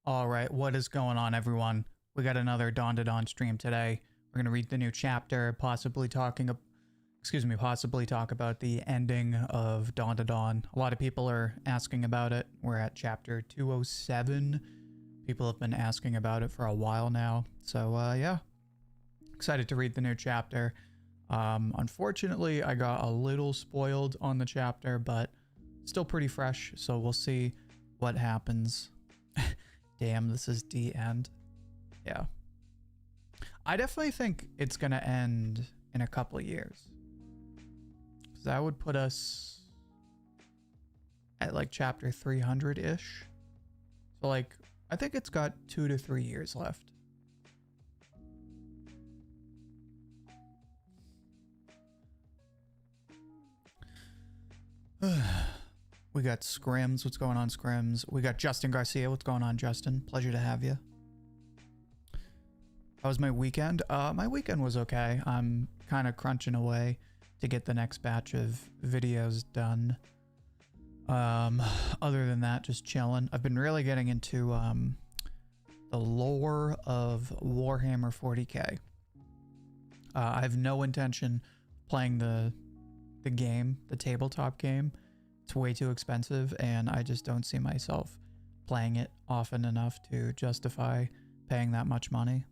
All right, what is going on, everyone? We got another Dandadan stream today. We're gonna read the new chapter, possibly talk about the ending of Dandadan. A lot of people are asking about it. We're at chapter 207. People have been asking about it for a while now. So yeah, excited to read the new chapter. Unfortunately, I got a little spoiled on the chapter, but still pretty fresh. So we'll see what happens. Damn, this is the end. Yeah. I definitely think it's gonna end in a couple of years. Because that would put us at like chapter 300-ish. So like, I think it's got 2 to 3 years left. We got Scrims. What's going on, Scrims? We got Justin Garcia. What's going on, Justin? Pleasure to have you. How was my weekend? My weekend was okay. I'm kind of crunching away to get the next batch of videos done. Other than that, just chilling. I've been really getting into the lore of Warhammer 40k. I have no intention playing the game, the tabletop game. It's way too expensive, and I just don't see myself playing it often enough to justify paying that much money.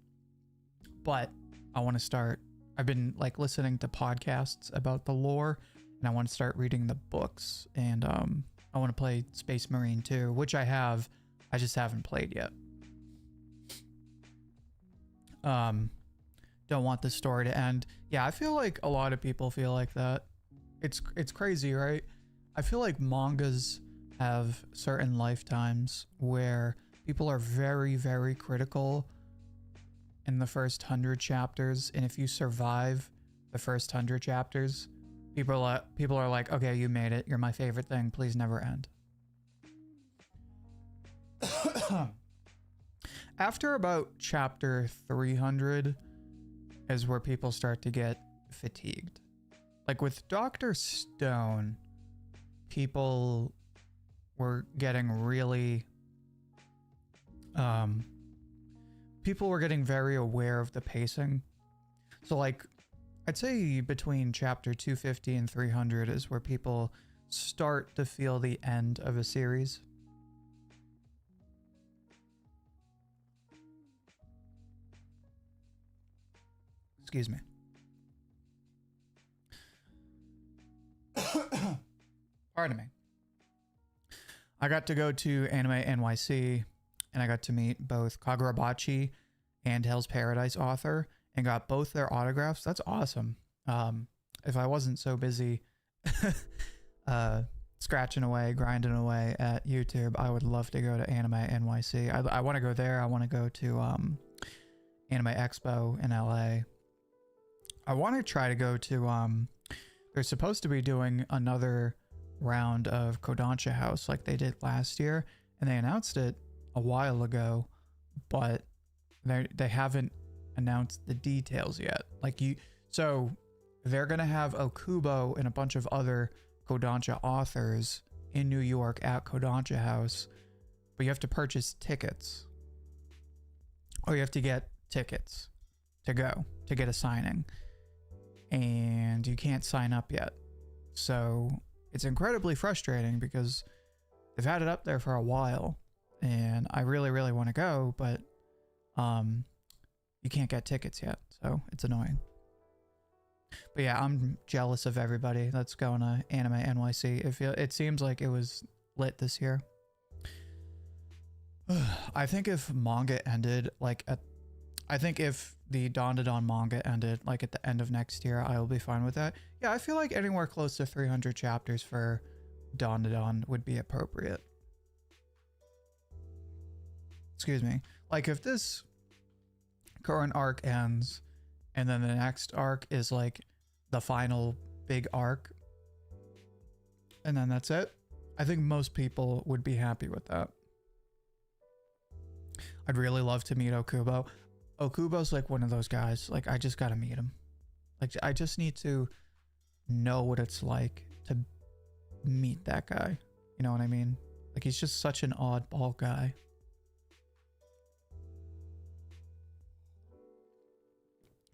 But I want to start. I've been like listening to podcasts about the lore, and I want to start reading the books, and I want to play Space Marine 2, which I have. I just haven't played yet. Don't want the story to end. Yeah, I feel like a lot of people feel like that. It's crazy, right? I feel like mangas have certain lifetimes where people are very, very critical in the first 100 chapters, and if you survive the first 100 chapters, people are like, okay, you made it. You're my favorite thing. Please never end. After about chapter 300 is where people start to get fatigued. Like with Dr. Stone, people were getting really people were getting very aware of the pacing. So like I'd say between chapter 250 and 300 is where people start to feel the end of a series. Excuse me. Pardon me. I got to go to Anime NYC, and I got to meet both Kagurabachi and Hell's Paradise author, and got both their autographs. That's awesome. If I wasn't so busy scratching away, grinding away at YouTube, I would love to go to Anime NYC. I want to go there. I want to go to Anime Expo in LA. I want to try to go to they're supposed to be doing another round of Kodansha House like they did last year, and they announced it a while ago, but they haven't announced the details yet. So they're gonna have Okubo and a bunch of other Kodansha authors in New York at Kodansha House, but you have to purchase tickets, or you have to get tickets to go to get a signing, and you can't sign up yet. So it's incredibly frustrating because they've had it up there for a while, and I really, really want to go, but you can't get tickets yet, so it's annoying. But yeah, I'm jealous of everybody that's going to Anime NYC. It seems like it was lit this year. I think if manga ended I think if the Dandadan manga ended like at the end of next year, I will be fine with that. Yeah, I feel like anywhere close to 300 chapters for Dandadan would be appropriate. Excuse me. Like if this current arc ends and then the next arc is like the final big arc, and then that's it, I think most people would be happy with that. I'd really love to meet Okubo. Okubo's like one of those guys, like I just gotta meet him. Like I just need to know what it's like to meet that guy. You know what I mean? Like, he's just such an oddball guy.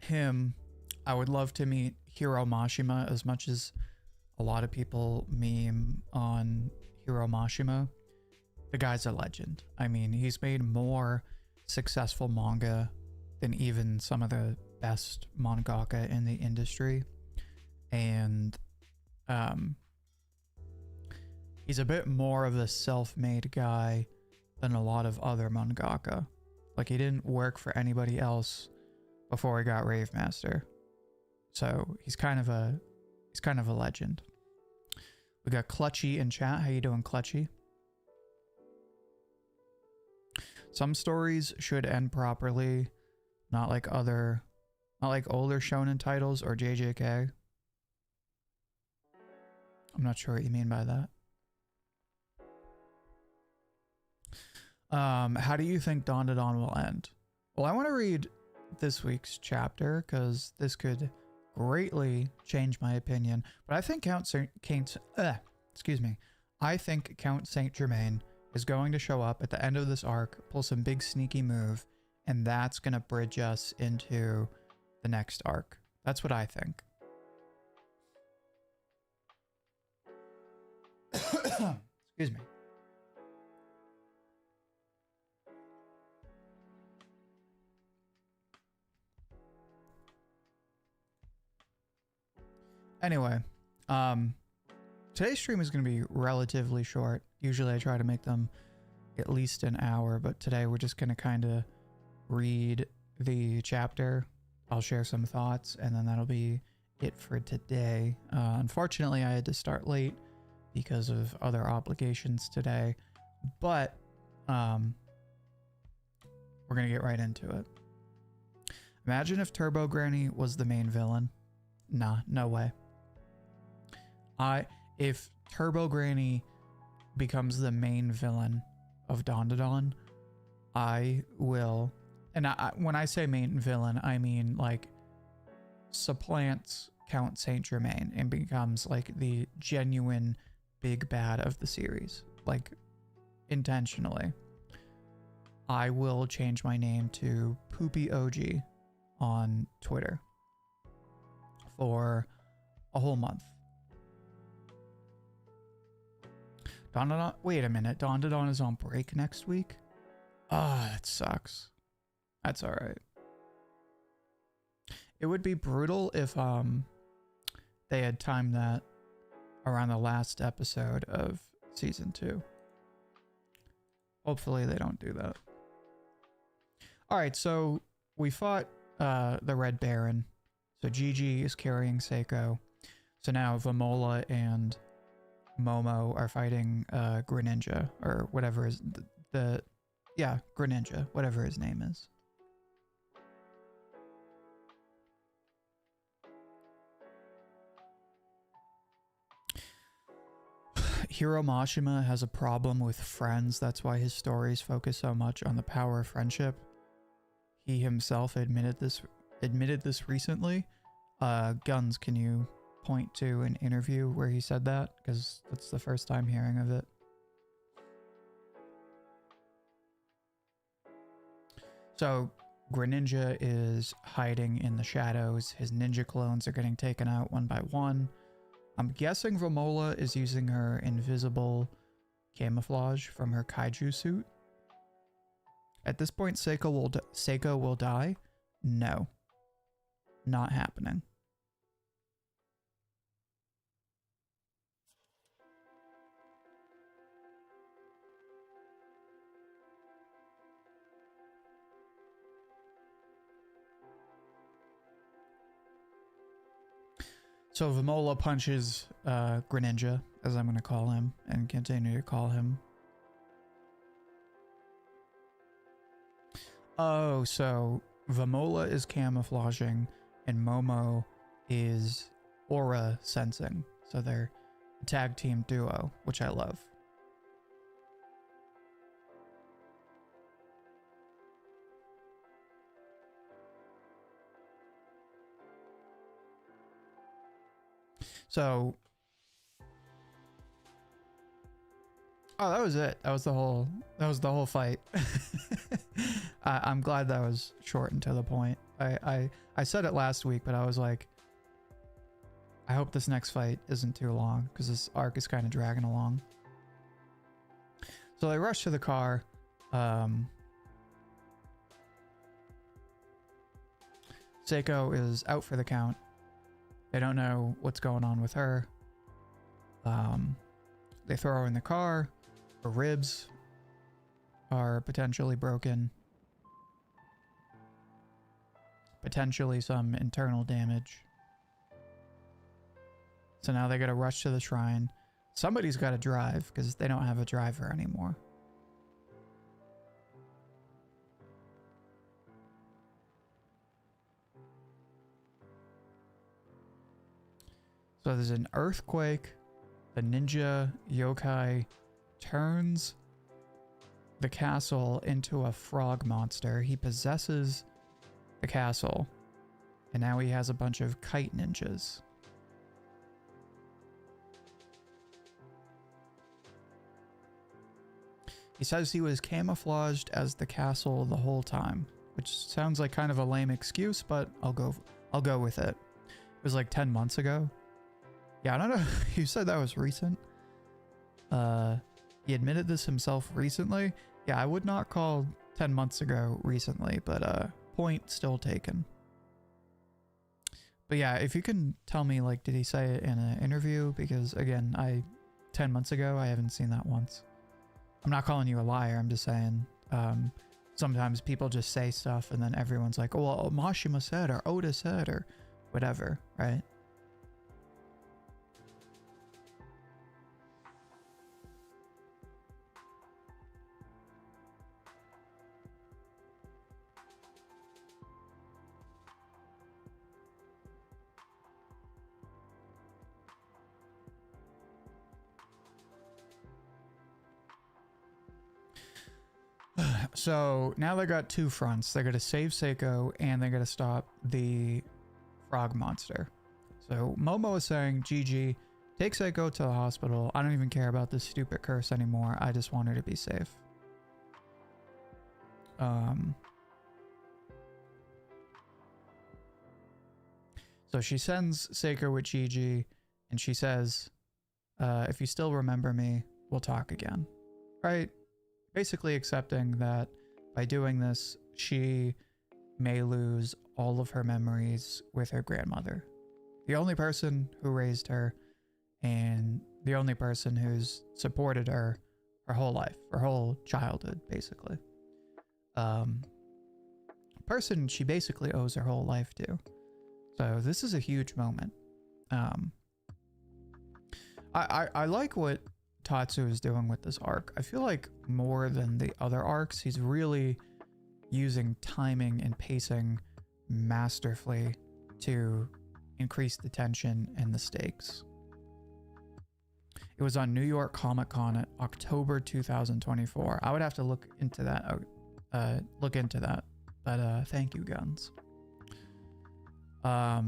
Him, I would love to meet Hiro Mashima as much as a lot of people meme on Hiro Mashima. The guy's a legend. I mean, he's made more successful manga than even some of the best mangaka in the industry. And he's a bit more of a self-made guy than a lot of other mangaka. Like, he didn't work for anybody else before he got Rave Master. So he's kind of a legend. We got Clutchy in chat. How you doing, Clutchy? Some stories should end properly, not like older shonen titles or JJK. I'm not sure what you mean by that. How do you think Dandadan will end? Well, I want to read this week's chapter because this could greatly change my opinion. But I think Count Saint Germain is going to show up at the end of this arc, pull some big sneaky move, and that's going to bridge us into the next arc. That's what I think. Excuse me. Anyway, today's stream is going to be relatively short. Usually I try to make them at least an hour, but today we're just going to kind of read the chapter. I'll share some thoughts, and then that'll be it for today. Unfortunately, I had to start late because of other obligations today, but we're going to get right into it. Imagine if Turbo Granny was the main villain. Nah, no way. If Turbo Granny becomes the main villain of Dandadan, I will, and when I say main villain, I mean like supplants Count Saint Germain and becomes like the genuine big bad of the series, like intentionally. I will change my name to Poopy OG on Twitter for a whole month. Dandadan, wait a minute, Dandadan is on break next week? Ah, that sucks. That's alright. It would be brutal if they had timed that around the last episode of season 2. Hopefully they don't do that. Alright, so we fought the Red Baron. So Gigi is carrying Seiko. So now Vamola and Momo are fighting Greninja, or whatever is Greninja, whatever his name is. Hiro Mashima has a problem with friends. That's why his stories focus so much on the power of friendship. He himself admitted this recently. Guns, can you point to an interview where he said that? Because that's the first time hearing of it. So Greninja is hiding in the shadows. His ninja clones are getting taken out one by one. I'm guessing Vamola is using her invisible camouflage from her kaiju suit. At this point, Seiko will die? No. Not happening. So Vamola punches Greninja, as I'm going to call him, and continue to call him. Oh, so Vamola is camouflaging, and Momo is aura sensing. So they're a tag team duo, which I love. So Oh, that was it. That was the whole fight. I'm glad that was short and to the point. I said it last week, but I was like, I hope this next fight isn't too long because this arc is kind of dragging along. So they rush to the car. Seiko is out for the count. They don't know what's going on with her. They throw her in the car. Her ribs are potentially broken. Potentially some internal damage. So now they gotta rush to the shrine. Somebody's gotta drive because they don't have a driver anymore. So there's an earthquake. The ninja yokai turns the castle into a frog monster. He possesses the castle. And now he has a bunch of kite ninjas. He says he was camouflaged as the castle the whole time, which sounds like kind of a lame excuse, but I'll go with it. It was like 10 months ago. Yeah, I don't know. You said that was recent. He admitted this himself recently. Yeah, I would not call 10 months ago recently, but point still taken. But yeah, if you can tell me, like, did he say it in an interview? Because again, 10 months ago, I haven't seen that once. I'm not calling you a liar. I'm just saying, sometimes people just say stuff and then everyone's like, oh, well, Mashima said, or Oda said, or whatever, right? So now they got two fronts. They got to save Seiko and they got to stop the frog monster. So Momo is saying, GG, take Seiko to the hospital. I don't even care about this stupid curse anymore. I just want her to be safe. So she sends Seiko with Gigi and she says, if you still remember me, we'll talk again. Right? Basically accepting that by doing this, she may lose all of her memories with her grandmother. The only person who raised her and the only person who's supported her whole life, her whole childhood, basically. Person she basically owes her whole life to. So this is a huge moment. I like what Tatsu is doing with this arc. I feel like more than the other arcs, he's really using timing and pacing masterfully to increase the tension and the stakes. It was on New York Comic Con at October 2024. I would have to look into that. But thank you, Guns. How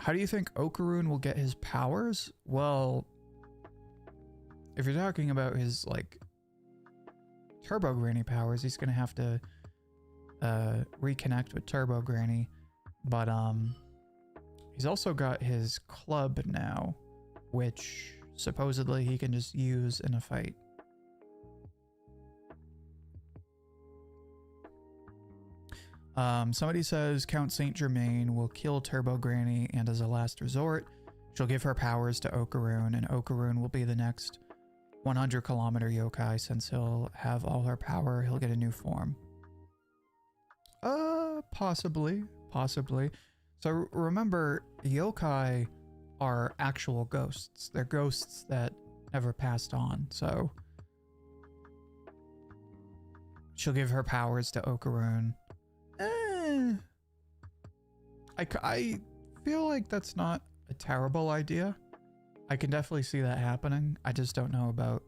do you think Okarun will get his powers? Well, if you're talking about his, like, Turbo Granny powers, he's gonna have to reconnect with Turbo Granny. But he's also got his club now, which supposedly he can just use in a fight. Somebody says Count Saint Germain will kill Turbo Granny, and as a last resort, she'll give her powers to Okarun, and Okarun will be the next 100-kilometer yokai. Since he'll have all her power, he'll get a new form. Possibly. So remember, yokai are actual ghosts. They're ghosts that never passed on. So she'll give her powers to Okarun. I feel like that's not a terrible idea. I can definitely see that happening. I just don't know about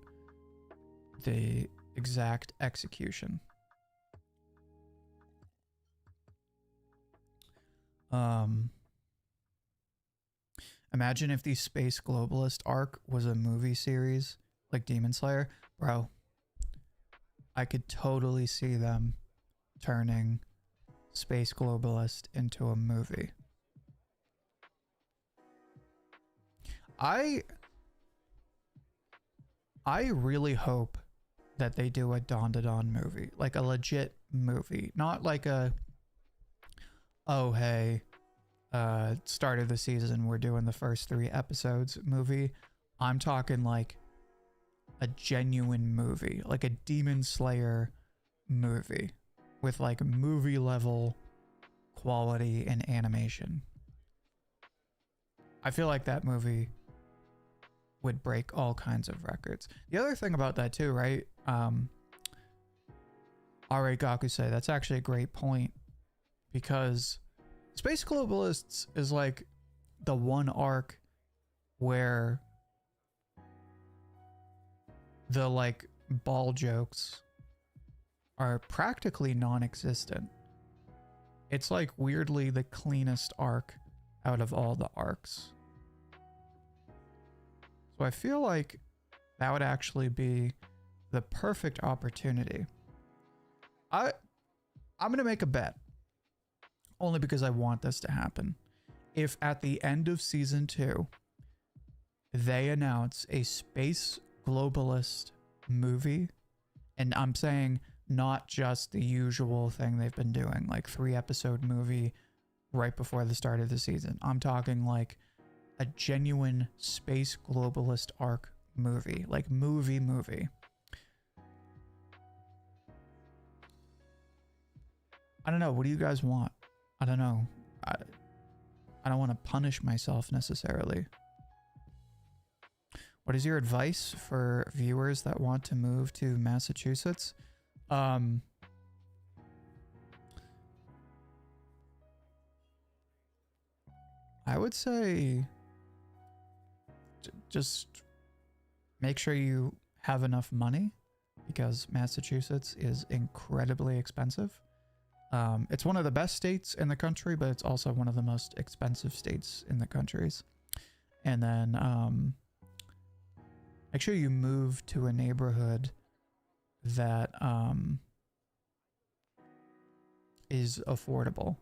the exact execution. Imagine if the Space Globalist arc was a movie series like Demon Slayer, bro, I could totally see them turning Space Globalist into a movie. I really hope that they do a Dandadan movie, like a legit movie, not like a, oh hey, start of the season we're doing the first 3 episodes movie. I'm talking like a genuine movie, like a Demon Slayer movie with like movie level quality and animation. I feel like that movie would break all kinds of records. The other thing about that too, right? Alright, Gakusei, that's actually a great point, because Space Globalists is like the one arc where the like ball jokes are practically non-existent. It's like weirdly the cleanest arc out of all the arcs. So I feel like that would actually be the perfect opportunity. I'm gonna make a bet, only because I want this to happen. If at the end of season 2 they announce a Space Globalist movie, and I'm saying not just the usual thing they've been doing, like 3-episode movie right before the start of the season. I'm talking like a genuine Space Globalist arc movie, like movie. I don't know. What do you guys want? I don't know. I don't want to punish myself necessarily. What is your advice for viewers that want to move to Massachusetts? I would say just make sure you have enough money, because Massachusetts is incredibly expensive. It's one of the best states in the country, but it's also one of the most expensive states in the countries. And then make sure you move to a neighborhood that is affordable,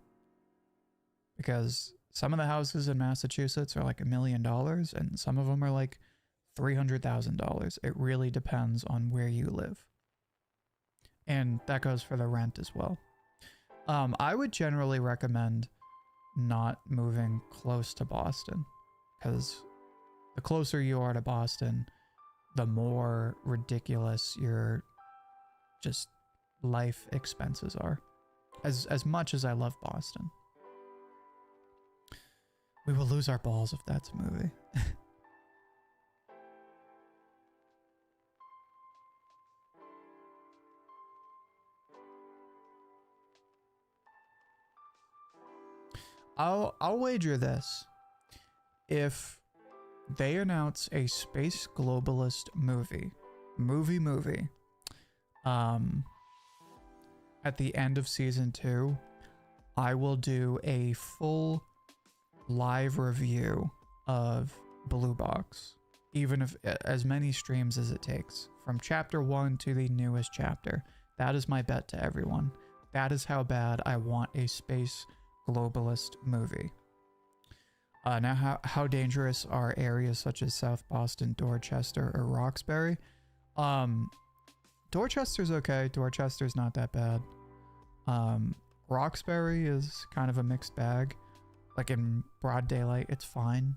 because some of the houses in Massachusetts are like $1 million and some of them are like $300,000. It really depends on where you live, and that goes for the rent as well. I would generally recommend not moving close to Boston, because the closer you are to Boston, the more ridiculous your just life expenses are. As much as I love Boston, we will lose our balls if that's a movie. I'll wager this. If they announce a Space Globalist movie, at the end of season 2, I will do a full live review of Blue Box, even if as many streams as it takes, from chapter 1 to the newest chapter. That is my bet to everyone. That is how bad I want a Space Globalist movie. Now, how dangerous are areas such as South Boston, Dorchester, or Roxbury? Dorchester's okay. Dorchester's not that bad. Roxbury is kind of a mixed bag. Like in broad daylight, it's fine.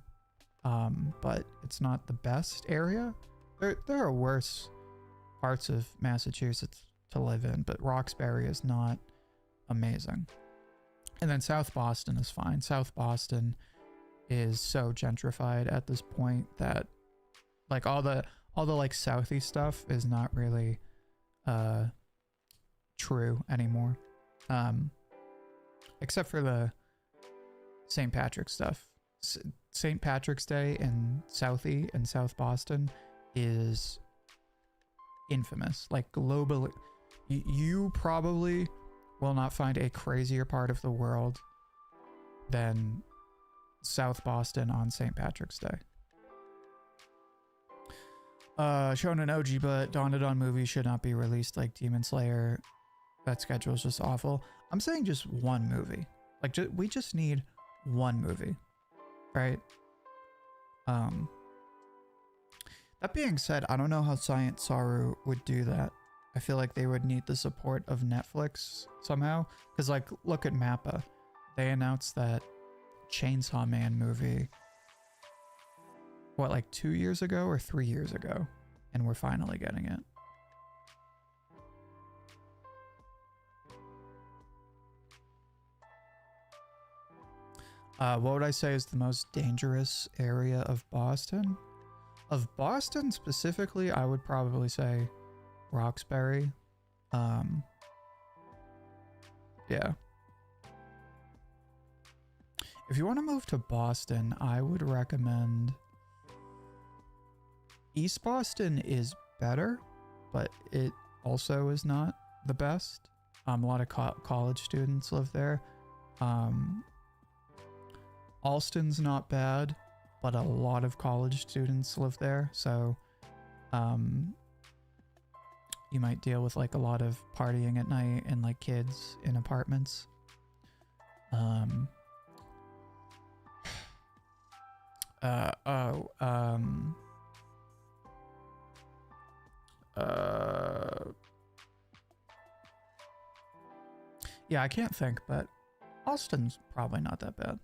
But it's not the best area. There are worse parts of Massachusetts to live in, but Roxbury is not amazing. And then South Boston is fine. South Boston is so gentrified at this point that like all the like Southie stuff is not really true anymore. Except for the St. Patrick's stuff. St. Patrick's Day in Southie and South Boston is infamous. Like globally, you probably will not find a crazier part of the world than South Boston on St. Patrick's Day. Shonen OG, but Dandadan movie should not be released like Demon Slayer. That schedule is just awful. I'm saying just one movie. Like, we just need one movie, right? That being said, I don't know how Science Saru would do that. I feel like they would need the support of Netflix somehow. Because, like, look at Mappa. They announced that Chainsaw Man movie, what, like 2 years ago or 3 years ago? And we're finally getting it. What would I say is the most dangerous area of Boston? Of Boston specifically, I would probably say Roxbury. Yeah. If you want to move to Boston, I would recommend... East Boston is better, but it also is not the best. A lot of college students live there. Alston's not bad, but a lot of college students live there, so you might deal with like a lot of partying at night and like kids in apartments. Yeah, I can't think, but Alston's probably not that bad.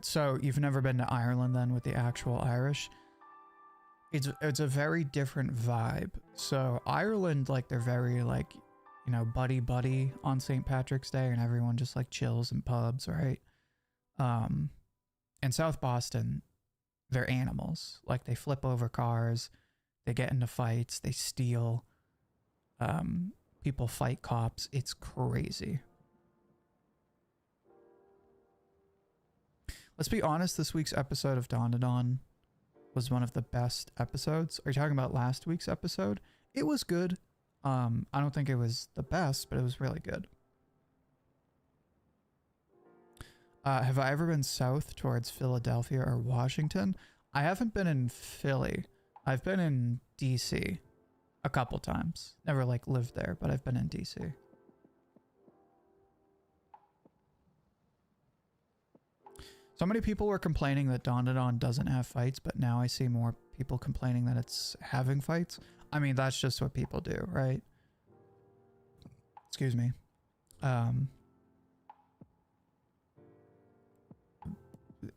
So you've never been to Ireland then with the actual Irish? It's a very different vibe. So Ireland, like, they're very like, you know, buddy on St. Patrick's Day, and everyone just like chills in pubs, right? In South Boston, they're animals. Like, they flip over cars, they get into fights, they steal, people fight cops. It's crazy. Let's be honest, this week's episode of Dandadan was one of the best episodes. Are you talking about last week's episode? It was good. I don't think it was the best, but it was really good. Have I ever been south towards Philadelphia or Washington? I haven't been in Philly. I've been in DC a couple times. Never like lived there, but I've been in DC. So many people were complaining that Dandadan doesn't have fights, but now I see more people complaining that it's having fights. I mean, that's just what people do, right? Excuse me.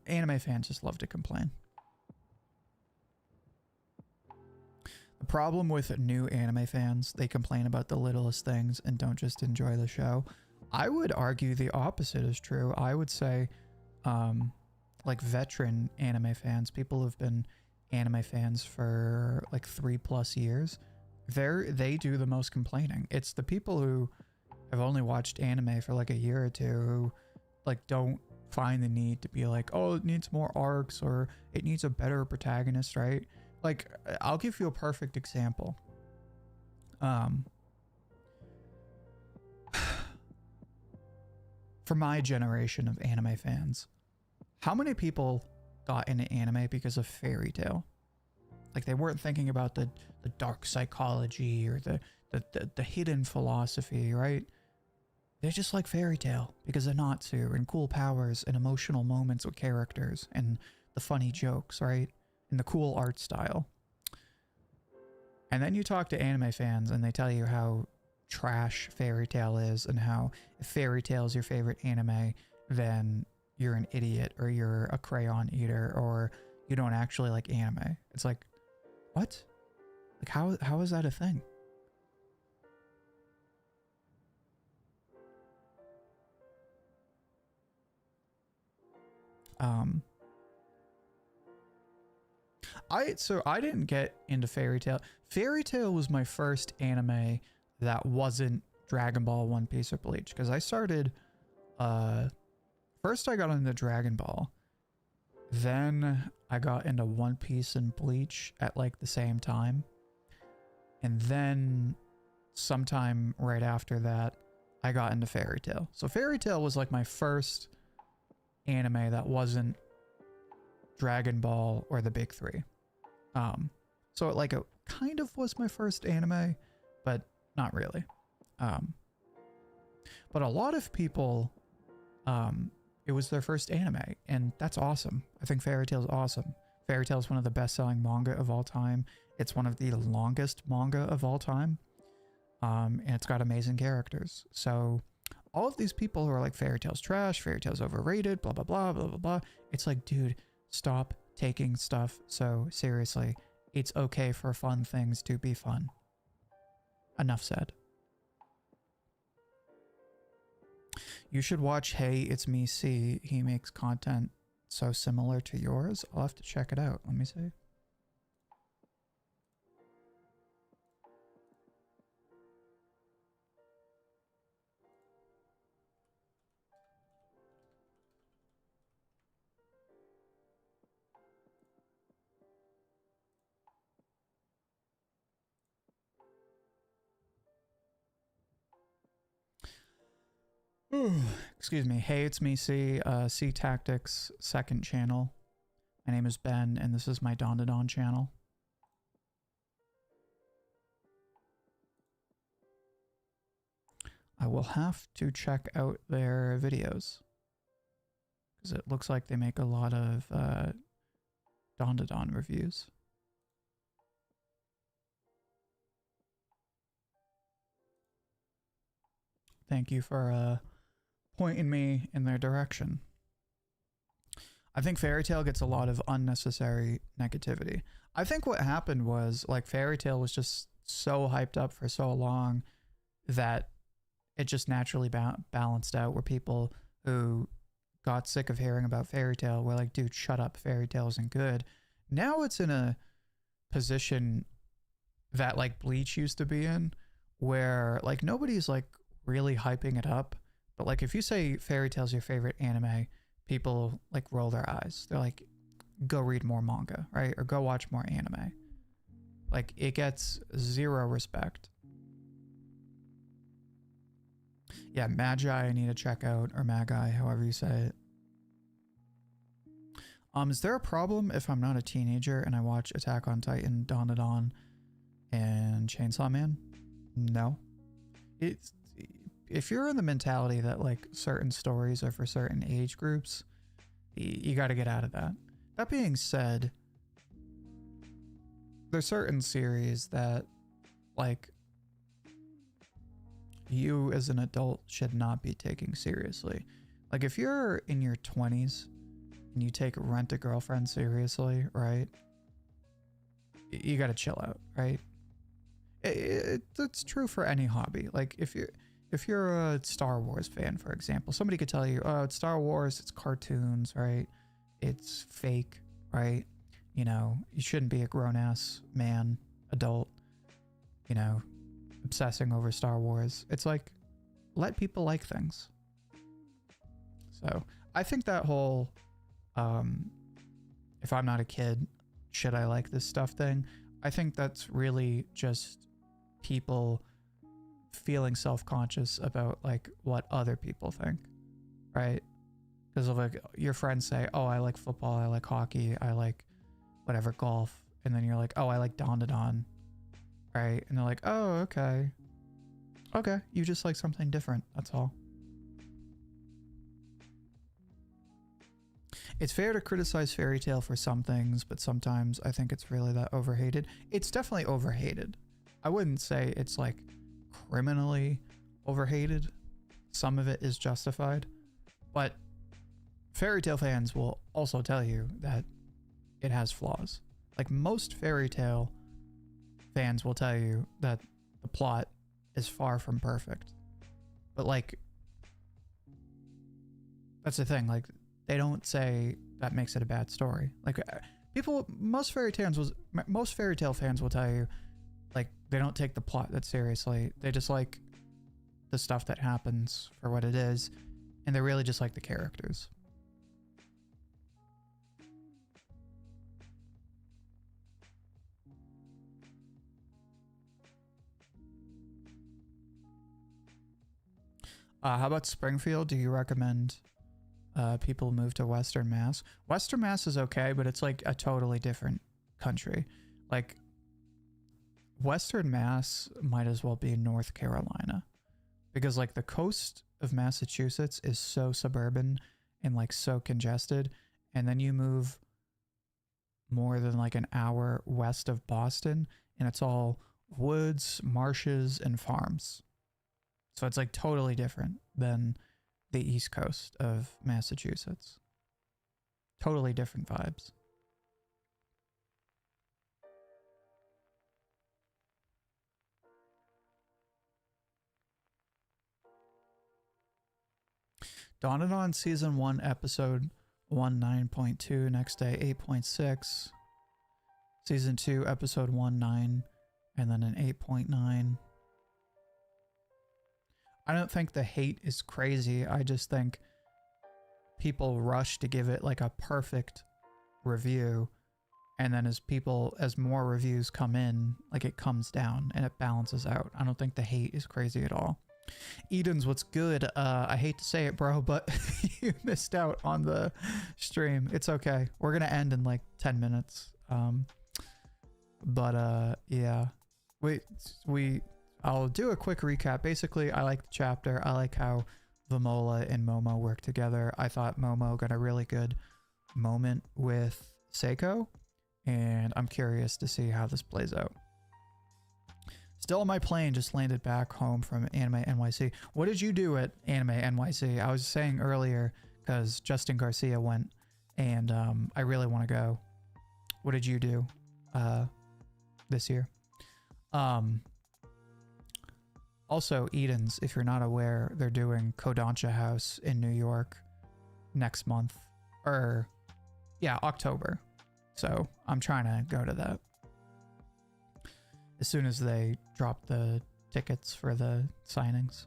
Anime fans just love to complain. The problem with new anime fans, they complain about the littlest things and don't just enjoy the show. I would argue the opposite is true. I would say... like veteran anime fans, people who've been anime fans for like 3+ years, they do the most complaining. It's the people who have only watched anime for like a year or two who like don't find the need to be like, oh, it needs more arcs or it needs a better protagonist, right? Like, I'll give you a perfect example. For my generation of anime fans, how many people got into anime because of Fairy Tail? Like, they weren't thinking about the dark psychology or the hidden philosophy, right? They just like Fairy Tail because of Natsu and cool powers and emotional moments with characters and the funny jokes, right? And the cool art style. And then you talk to anime fans and they tell you how trash Fairy Tail is and how if Fairy Tail is your favorite anime, then you're an idiot or you're a crayon eater or you don't actually like anime. It's like, what? Like, how is that a thing? I didn't get into Fairy Tail. Fairy Tail was my first anime that wasn't Dragon Ball, One Piece, or Bleach, because I started first I got into Dragon Ball, then I got into One Piece and Bleach at like the same time, and then sometime right after that I got into Fairy Tail. So Fairy Tail was like my first anime that wasn't Dragon Ball or the big three. So it kind of was my first anime, but not really. But a lot of people, it was their first anime, and that's awesome. I think Fairy Tail is awesome. Fairy Tail is one of the best-selling manga of all time. It's one of the longest manga of all time, and it's got amazing characters. So all of these people who are like, Fairy Tail's trash, Fairy Tail's overrated, blah, blah, blah, blah, blah, blah. It's like, dude, stop taking stuff so seriously. It's okay for fun things to be fun. Enough said. You should watch Hey, It's Me C. He makes content so similar to yours. I'll have to check it out. Let me see. Excuse me. Hey, it's me, C. C Tactics, second channel. My name is Ben, and this is my Dandadan channel. I will have to check out their videos, because it looks like they make a lot of Dandadan reviews. Thank you for pointing me in their direction. I think Fairy Tail gets a lot of unnecessary negativity. I think what happened was, like, Fairy Tail was just so hyped up for so long that it just naturally balanced out, where people who got sick of hearing about Fairy Tail were like, dude, shut up, Fairy Tail isn't good. Now it's in a position that, like, Bleach used to be in, where, like, nobody's, like, really hyping it up. But, like, if you say Fairy Tail's your favorite anime, people, like, roll their eyes. They're like, go read more manga, right? Or go watch more anime. Like, it gets zero respect. Yeah, Magi I need to check out, or Magi, however you say it. Is there a problem if I'm not a teenager and I watch Attack on Titan, Dandadan, and Chainsaw Man? No. It's, if you're in the mentality that, like, certain stories are for certain age groups, you got to get out of that. That being said, there's certain series that, like, you as an adult should not be taking seriously. Like, if you're in your 20s and you take Rent a Girlfriend seriously, right? You got to chill out, right? It's true for any hobby. Like, if you're a Star Wars fan, for example, somebody could tell you, oh, it's Star Wars, it's cartoons, right? It's fake, right? You know, you shouldn't be a grown-ass man, adult, you know, obsessing over Star Wars. It's like, let people like things. So I think that whole, if I'm not a kid, should I like this stuff thing? I think that's really just people feeling self-conscious about, like, what other people think, right? Because of, like, your friends say, oh, I like football, I like hockey, I like whatever, golf, and then you're like, oh, I like Dandadan, right? And they're like, oh, okay, you just like something different, that's all. It's fair to criticize Fairy Tail for some things, but sometimes I think it's really that overhated. It's definitely overhated. I wouldn't say it's, like, criminally overhated. Some of it is justified, but Fairy Tail fans will also tell you that it has flaws. Like, most Fairy Tail fans will tell you that the plot is far from perfect, but, like, that's the thing, like, they don't say that makes it a bad story. Like, most fairy tale fans will tell you, like, they don't take the plot that seriously. They just like the stuff that happens for what it is, and they really just like the characters. How about Springfield? Do you recommend people move to Western Mass. Western Mass is okay, but it's like a totally different country. Like Western Mass might as well be North Carolina, because like the coast of Massachusetts is so suburban and like so congested, and then you move more than like an hour west of Boston and it's all woods, marshes, and farms. So it's like totally different than the East Coast of Massachusetts. Totally different vibes. Dandadan Season 1, Episode 19.2, next day 8.6. Season 2, Episode 19, and then an 8.9. I don't think the hate is crazy. I just think people rush to give it like a perfect review, and then as more reviews come in, like it comes down and it balances out. I don't think the hate is crazy at all. Eden's, what's good? I hate to say it, bro, but you missed out on the stream. It's okay. We're gonna end in like 10 minutes. Yeah. I'll do a quick recap. Basically, I like the chapter. I like how Vamola and Momo work together. I thought Momo got a really good moment with Seiko, and I'm curious to see how this plays out. Still on my plane, just landed back home from Anime NYC. What did you do at Anime NYC? I was saying earlier, because Justin Garcia went, and I really want to go. What did you do this year? Also, Eden's, if you're not aware, they're doing Kodansha House in New York next month. Or, yeah, October. So, I'm trying to go to that. As soon as they drop the tickets for the signings.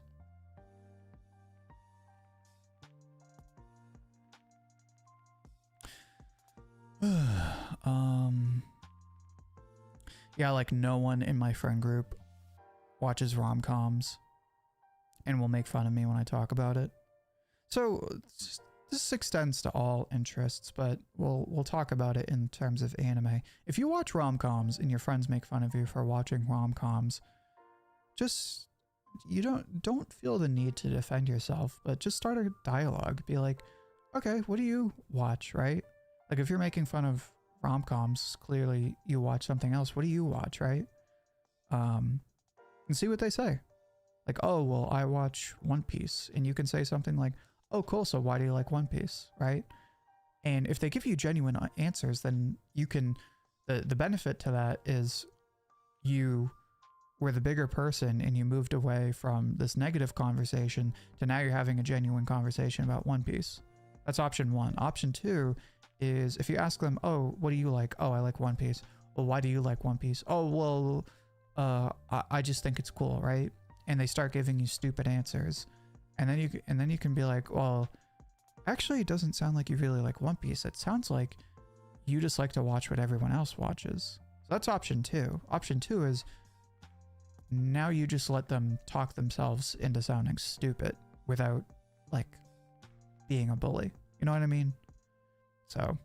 Yeah, like no one in my friend group watches rom-coms and will make fun of me when I talk about it. So this extends to all interests, but we'll talk about it in terms of anime. If you watch rom-coms and your friends make fun of you for watching rom-coms, just don't feel the need to defend yourself, but just start a dialogue. Be like, okay, what do you watch, right? Like if you're making fun of rom-coms, clearly you watch something else. What do you watch, right? And see what they say. Like, oh, well, I watch One Piece. And you can say something like, oh, cool, so why do you like One Piece, right? And if they give you genuine answers, then you can, the benefit to that is you were the bigger person and you moved away from this negative conversation to now you're having a genuine conversation about One Piece. That's option one. Option two is if you ask them, oh, what do you like? Oh, I like One Piece. Well, why do you like One Piece? Oh, well, I just think it's cool, right? And they start giving you stupid answers. And then you can be like, well, actually it doesn't sound like you really like One Piece. It sounds like you just like to watch what everyone else watches. So that's option two. Option two is now you just let them talk themselves into sounding stupid without like being a bully. You know what I mean? So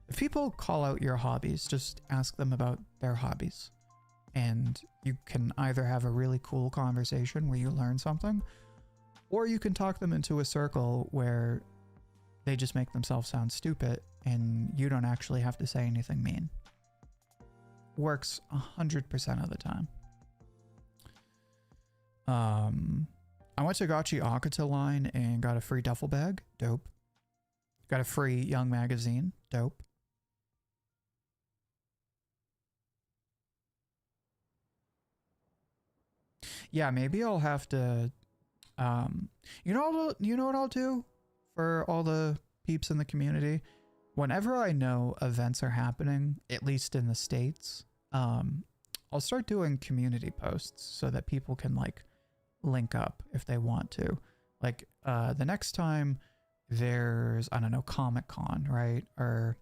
if people call out your hobbies, just ask them about their hobbies. And you can either have a really cool conversation where you learn something, or you can talk them into a circle where they just make themselves sound stupid and you don't actually have to say anything mean. Works 100% of the time. I went to Gachi Akata line and got a free duffel bag. Dope. Got a free Young magazine. Dope. Yeah, maybe I'll have to, you know what I'll do for all the peeps in the community? Whenever I know events are happening, at least in the States, I'll start doing community posts so that people can like link up if they want to. Like, the next time there's, I don't know, Comic-Con, right? Or,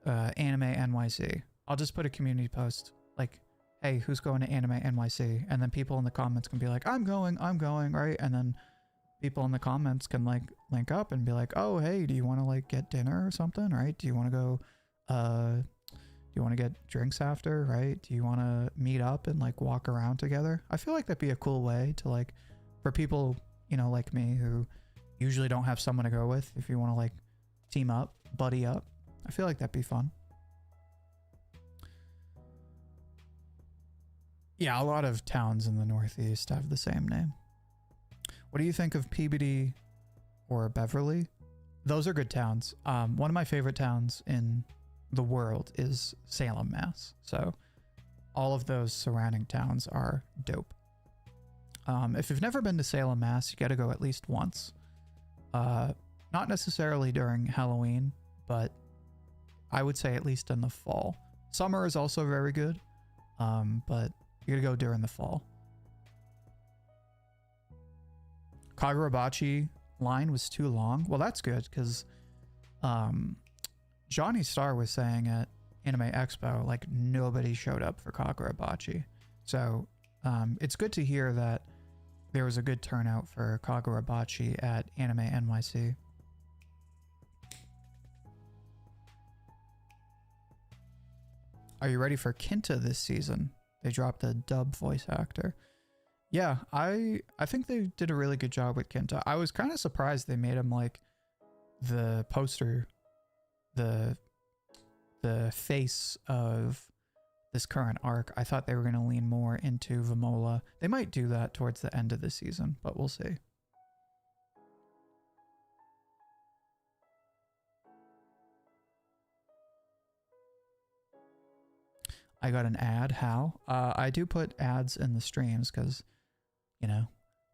Anime NYC. I'll just put a community post like, hey, who's going to Anime NYC? And then people in the comments can be like, I'm going, right? And then people in the comments can like link up and be like, oh, hey, do you want to like get dinner or something, right? Do you want to go, do you want to get drinks after, right? Do you want to meet up and like walk around together? I feel like that'd be a cool way to like, for people, you know, like me who usually don't have someone to go with, if you want to like team up, buddy up, I feel like that'd be fun. Yeah, a lot of towns in the Northeast have the same name. What do you think of Peabody or Beverly? Those are good towns. One of my favorite towns in the world is Salem, Mass. So all of those surrounding towns are dope. If you've never been to Salem, Mass, you got to go at least once. Not necessarily during Halloween, but I would say at least in the fall. Summer is also very good, but you got to go during the fall. Kagurabachi line was too long. Well, that's good because Johnny Star was saying at Anime Expo, like nobody showed up for Kagurabachi. So it's good to hear that there was a good turnout for Kagurabachi at Anime NYC. Are you ready for Kinta this season? They dropped a dub voice actor. Yeah, I think they did a really good job with Kinta. I was kind of surprised they made him like the poster, the face of this current arc. I thought they were going to lean more into Vamola. They might do that towards the end of the season, but we'll see. I got an ad. How? I do put ads in the streams because, you know,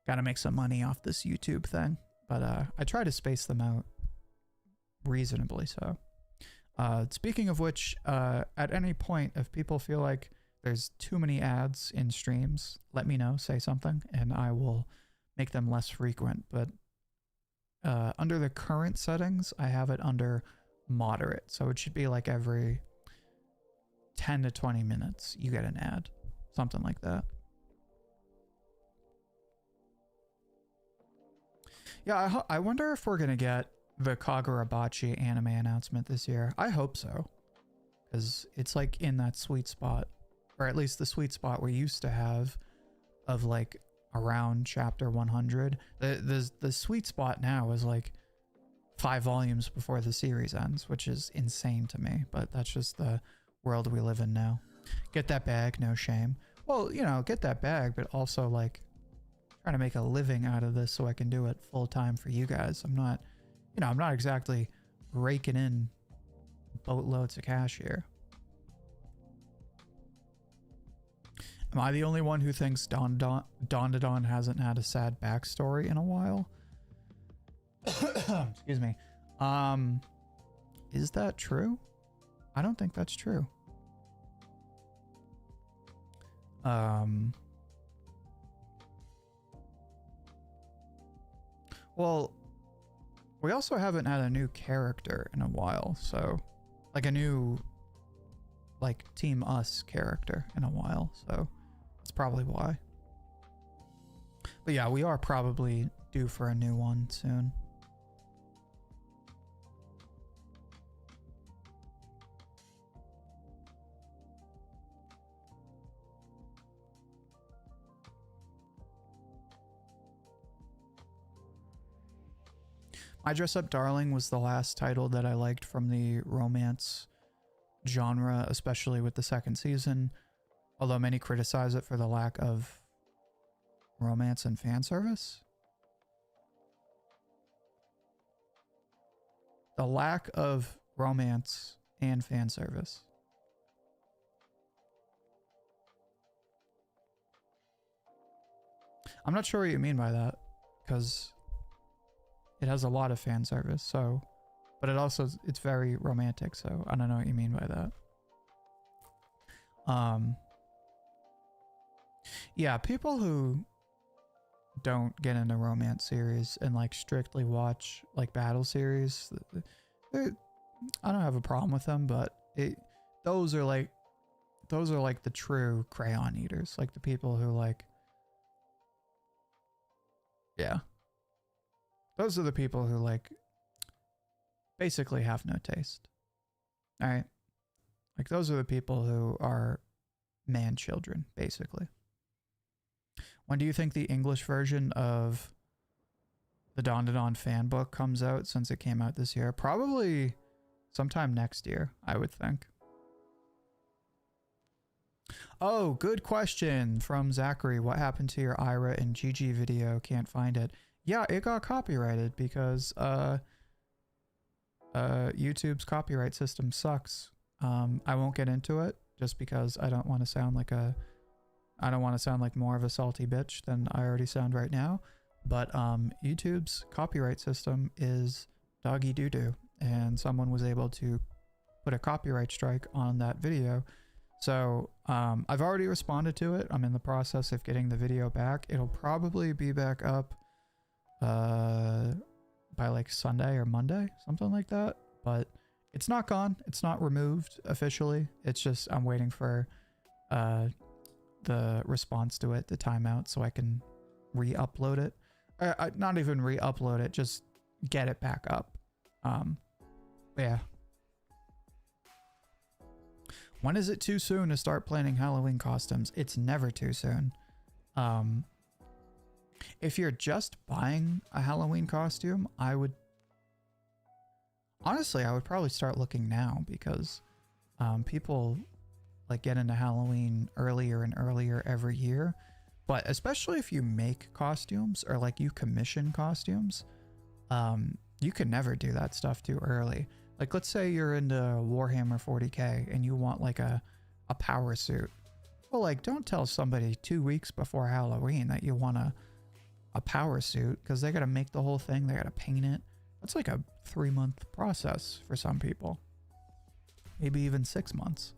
got to make some money off this YouTube thing. But I try to space them out reasonably so. Speaking of which, at any point, if people feel like there's too many ads in streams, let me know, say something, and I will make them less frequent. But under the current settings, I have it under moderate. So it should be like every 10 to 20 minutes, you get an ad, something like that. Yeah, I wonder if we're going to get the Kagurabachi anime announcement this year. I hope so, because it's like in that sweet spot, or at least the sweet spot we used to have of like around chapter 100. The sweet spot now is like 5 volumes before the series ends, which is insane to me, but that's just the world we live in now. Get that bag, no shame. Well, you know, get that bag, but also like trying to make a living out of this so I can do it full time for you guys. I'm not, you know, I'm not exactly raking in boatloads of cash here. Am I the only one who thinks Dandadan hasn't had a sad backstory in a while? Excuse me. Is that true? I don't think that's true. Well, we also haven't had a new character in a while, so like a new like Team Us character in a while, so that's probably why. But yeah, we are probably due for a new one soon. My Dress Up Darling was the last title that I liked from the romance genre, especially with the second season, although many criticize it for the lack of romance and fan service. The lack of romance and fan service. I'm not sure what you mean by that, because it has a lot of fan service, so, but it also, it's very romantic, so I don't know what you mean by that. Yeah, people who don't get into romance series and like strictly watch like battle series, I don't have a problem with them, but those are like the true crayon eaters, like the people who like, yeah. Those are the people who like basically have no taste. All right. Like those are the people who are man children, basically. When do you think the English version of the Dandadan fan book comes out, since it came out this year? Probably sometime next year, I would think. Oh, good question from Zachary. What happened to your Ira and Gigi video? Can't find it. Yeah, it got copyrighted because YouTube's copyright system sucks. I won't get into it just because I don't want to sound like more of a salty bitch than I already sound right now. But YouTube's copyright system is doggy doo-doo, and someone was able to put a copyright strike on that video. So I've already responded to it. I'm in the process of getting the video back. It'll probably be back up by like Sunday or Monday, something like that. But it's not gone. It's not removed officially. It's just I'm waiting for the response to it, the timeout, so I can re-upload it. Not even re-upload it, just get it back up. Yeah. When is it too soon to start planning Halloween costumes? It's never too soon. If you're just buying a Halloween costume, I would probably start looking now, because people like get into Halloween earlier and earlier every year. But especially if you make costumes or like you commission costumes, you can never do that stuff too early. Like, let's say you're into Warhammer 40k and you want like a power suit. Well, like, don't tell somebody 2 weeks before Halloween that you want a power suit, because they got to make the whole thing. They got to paint it. That's like a 3-month process for some people. Maybe even 6 months.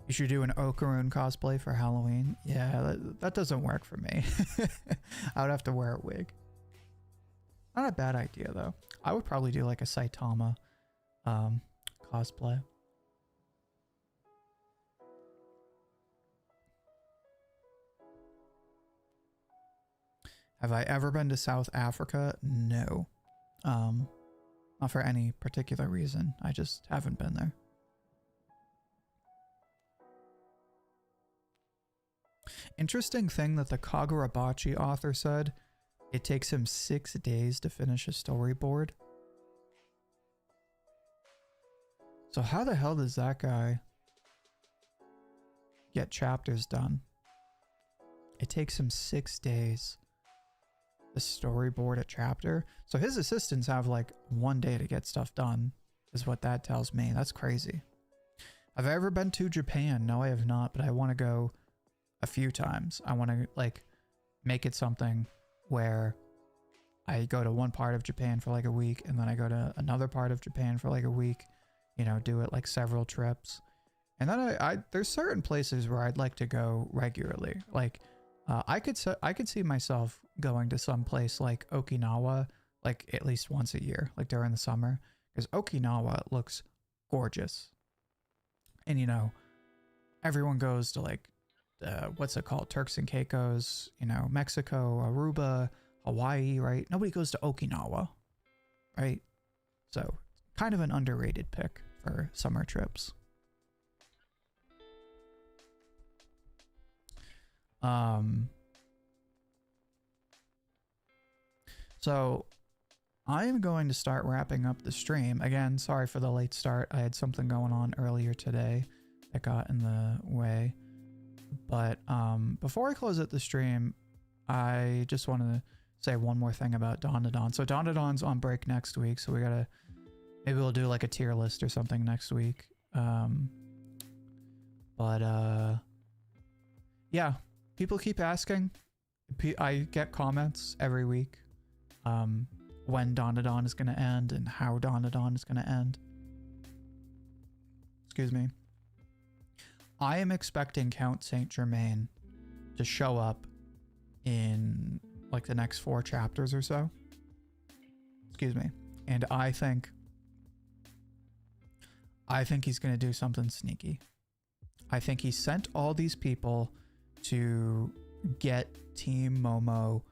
You should do an Okaroon cosplay for Halloween. Yeah, that doesn't work for me. I would have to wear a wig. Not a bad idea, though. I would probably do like a Saitama cosplay. Have I ever been to South Africa? No. Not for any particular reason. I just haven't been there. Interesting thing that the Kagurabachi author said, it takes him 6 days to finish a storyboard. So how the hell does that guy get chapters done? It takes him 6 days to storyboard a chapter. So his assistants have like 1 day to get stuff done, is what that tells me. That's crazy. Have I ever been to Japan? No, I have not, but I want to go a few times. I want to like make it something where I go to one part of Japan for like a week, and then I go to another part of Japan for like a week, you know, do it like several trips. And then there's certain places where I'd like to go regularly. Like I could see myself going to some place like Okinawa, like at least once a year, like during the summer, because Okinawa looks gorgeous. And you know, everyone goes to like what's it called? Turks and Caicos, you know, Mexico, Aruba, Hawaii, right? Nobody goes to Okinawa, right? So kind of an underrated pick for summer trips. So I am going to start wrapping up the stream. Again, sorry for the late start. I had something going on earlier today that got in the way. But before I close out the stream, I just want to say one more thing about Dandadan. So Dandadan's on break next week, so maybe we'll do like a tier list or something next week. Yeah, people keep asking. I get comments every week when Dandadan is going to end and how Dandadan is going to end. Excuse me. I am expecting Count Saint Germain to show up in like the next 4 chapters or so. Excuse me. And I think he's going to do something sneaky. I think he sent all these people to get Team Momo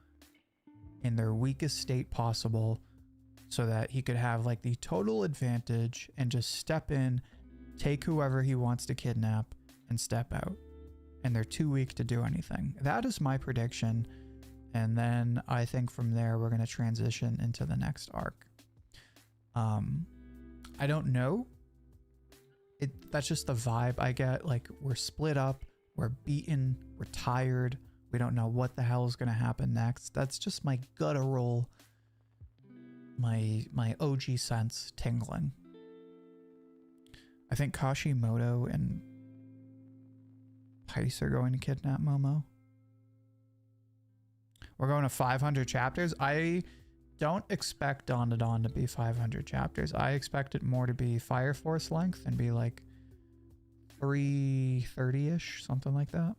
in their weakest state possible so that he could have like the total advantage and just step in, take whoever he wants to kidnap, and step out. And they're too weak to do anything. That is my prediction. And then I think from there, we're going to transition into the next arc. I don't know. That's just the vibe I get. Like, we're split up, we're beaten, we're tired. We don't know what the hell is going to happen next. That's just my guttural, my OG sense tingling. I think Kashimoto and Pice are going to kidnap Momo. We're going to 500 chapters. I don't expect Dandadan to be 500 chapters. I expect it more to be Fire Force length and be like 330-ish, something like that.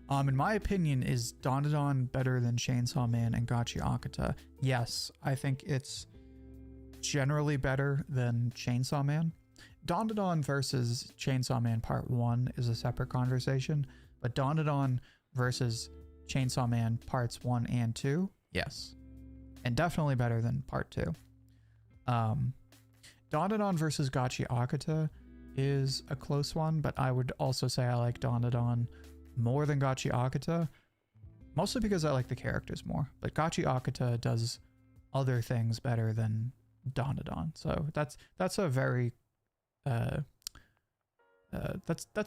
In my opinion, is Dandadan better than Chainsaw Man and Gachi Akata? Yes, I think it's generally better than Chainsaw Man. Dandadan versus Chainsaw Man Part 1 is a separate conversation, but Dandadan versus Chainsaw Man Parts 1 and 2, yes. And definitely better than Part 2. Dandadan versus Gachi Akata is a close one, but I would also say I like Dandadan more than Gachi Akata, mostly because I like the characters more. But Gachi Akata does other things better than Dandadan, so that's a very that's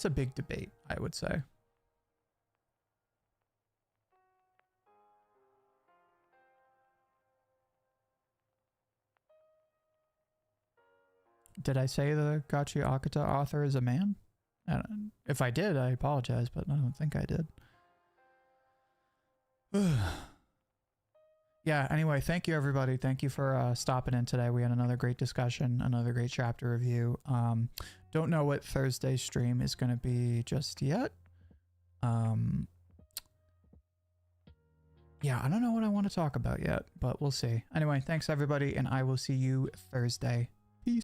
a big debate, I would say. Did I say the Gachi Akata author is a man? If I did, I apologize, but I don't think I did. Yeah, anyway, thank you, everybody. Thank you for stopping in today. We had another great discussion, another great chapter review. Don't know what Thursday's stream is going to be just yet. Yeah, I don't know what I want to talk about yet, but we'll see. Anyway, thanks, everybody, and I will see you Thursday.